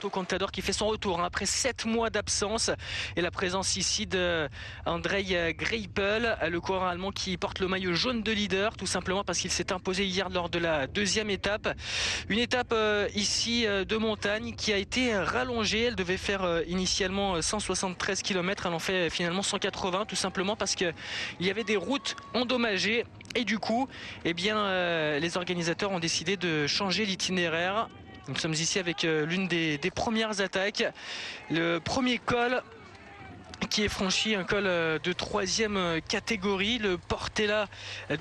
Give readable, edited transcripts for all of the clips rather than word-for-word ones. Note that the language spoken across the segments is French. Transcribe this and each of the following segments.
Alberto Contador qui fait son retour après 7 mois d'absence et la présence ici de Andrej Greipel, le coureur allemand qui porte le maillot jaune de leader, tout simplement parce qu'il s'est imposé hier lors de la deuxième étape. Une étape ici de montagne qui a été rallongée. Elle devait faire initialement 173 km, elle en fait finalement 180, tout simplement parce qu'il y avait des routes endommagées. Et du coup, eh bien, les organisateurs ont décidé de changer l'itinéraire. Nous sommes ici avec l'une des premières attaques. Le premier col qui est franchi, un col de 3e catégorie, le Portela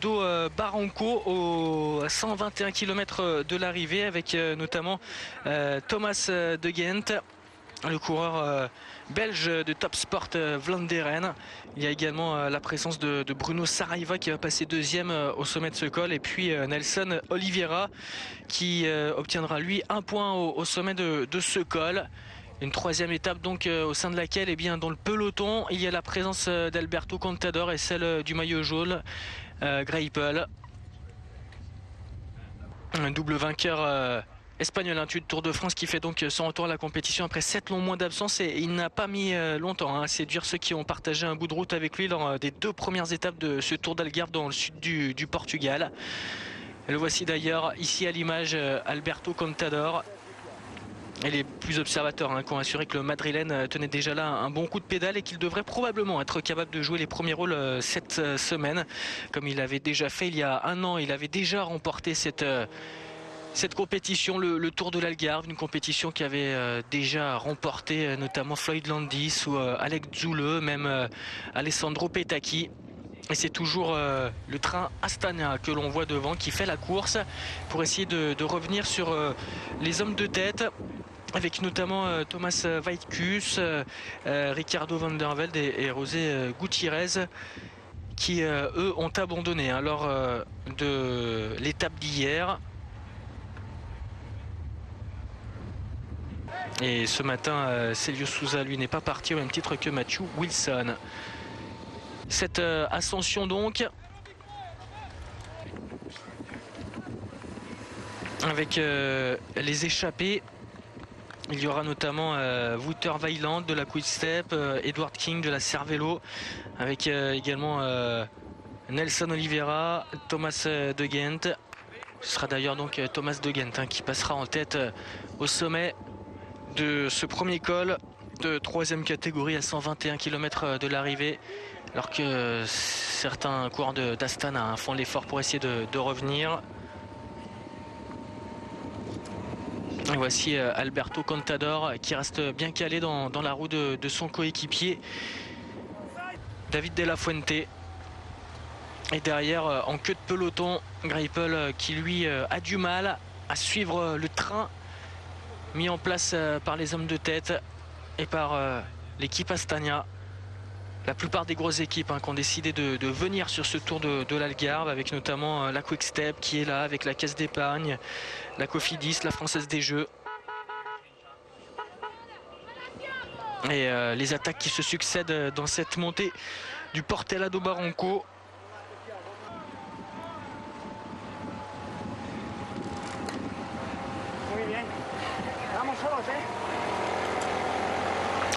do Barranco, à 121 km de l'arrivée, avec notamment Thomas de Gendt, le coureur belge de Top Sport Vlaanderen. Il y a également la présence de Bruno Saraiva qui va passer 2e au sommet de ce col, et puis Nelson Oliveira qui obtiendra lui un point au sommet de ce col. Une 3e étape donc au sein de laquelle, eh bien, dans le peloton, il y a la présence d'Alberto Contador et celle du maillot jaune, Greipel. Un double vainqueur espagnol, un Tour de France qui fait donc son retour à la compétition après 7 longs mois d'absence, et il n'a pas mis longtemps à séduire ceux qui ont partagé un bout de route avec lui lors des 2 premières étapes de ce Tour d'Algarve dans le sud du Portugal. Le voici d'ailleurs ici à l'image, Alberto Contador. Et les plus observateurs qui ont assuré que le Madrilène tenait déjà là un bon coup de pédale et qu'il devrait probablement être capable de jouer les premiers rôles cette semaine, comme il avait déjà fait il y a un an. Il avait déjà remporté cette compétition, le Tour de l'Algarve, une compétition qui avait déjà remporté notamment Floyd Landis ou Alex Zule, même Alessandro Petacchi. Et c'est toujours le train Astana que l'on voit devant qui fait la course pour essayer de revenir sur les hommes de tête, avec notamment Thomas Vaitkus, Ricardo van der Velde et José Gutiérrez, qui eux ont abandonné lors de l'étape d'hier. Et ce matin, Celio Souza lui n'est pas parti, au même titre que Matthew Wilson. Cette ascension donc, avec les échappés. Il y aura notamment Wouter Weiland de la Quick Step, Edward King de la Cervelo, avec également Nelson Oliveira, Thomas de Gendt. Ce sera d'ailleurs donc Thomas de Gendt qui passera en tête au sommet de ce premier col de 3e catégorie à 121 km de l'arrivée, alors que certains coureurs d'Astana font l'effort pour essayer de revenir. Et voici Alberto Contador qui reste bien calé dans la roue de son coéquipier David de la Fuente. Et derrière, en queue de peloton, Greipel qui lui a du mal à suivre le train mis en place par les hommes de tête et par l'équipe Astana. La plupart des grosses équipes qui ont décidé de venir sur ce Tour de l'Algarve, avec notamment la Quick Step qui est là, avec la Caisse d'Épargne, la Cofidis, la Française des Jeux. Et les attaques qui se succèdent dans cette montée du Portela do Barranco.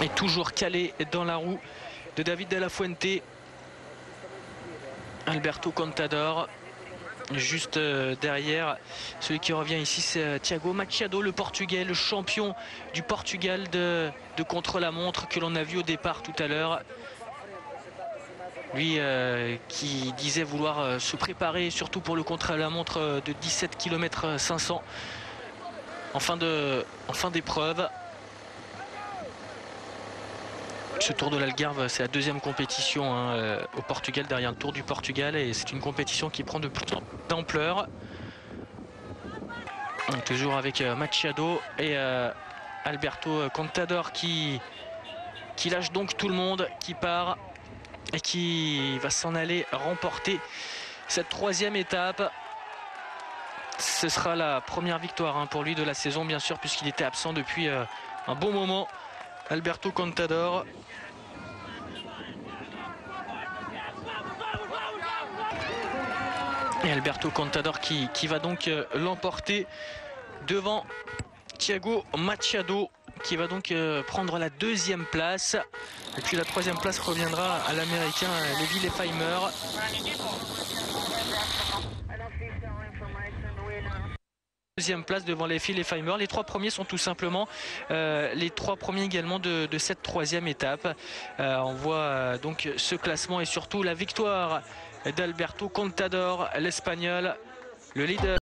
Et toujours calé dans la roue de David de la Fuente, Alberto Contador. Juste derrière, celui qui revient ici, c'est Thiago Machado, le Portugais, le champion du Portugal de contre-la-montre que l'on a vu au départ tout à l'heure. Lui qui disait vouloir se préparer surtout pour le contre-la-montre de 17 km 500 en fin d'épreuve. Ce Tour de l'Algarve, c'est la 2e compétition au Portugal, derrière le Tour du Portugal, et c'est une compétition qui prend de plus d'ampleur. Toujours avec Machado et Alberto Contador qui lâche donc tout le monde, qui part et qui va s'en aller remporter cette 3e étape. Ce sera la première victoire pour lui de la saison, bien sûr, puisqu'il était absent depuis un bon moment. Alberto Contador. Et Alberto Contador qui va donc l'emporter devant Thiago Machado qui va donc prendre la 2e place. Et puis la 3e place reviendra à l'américain Levi Leipheimer. 2e place devant Leipheimer. Les 3 premiers sont tout simplement les 3 premiers également de cette 3e étape. On voit donc ce classement et surtout la victoire d'Alberto Contador, l'Espagnol, le leader.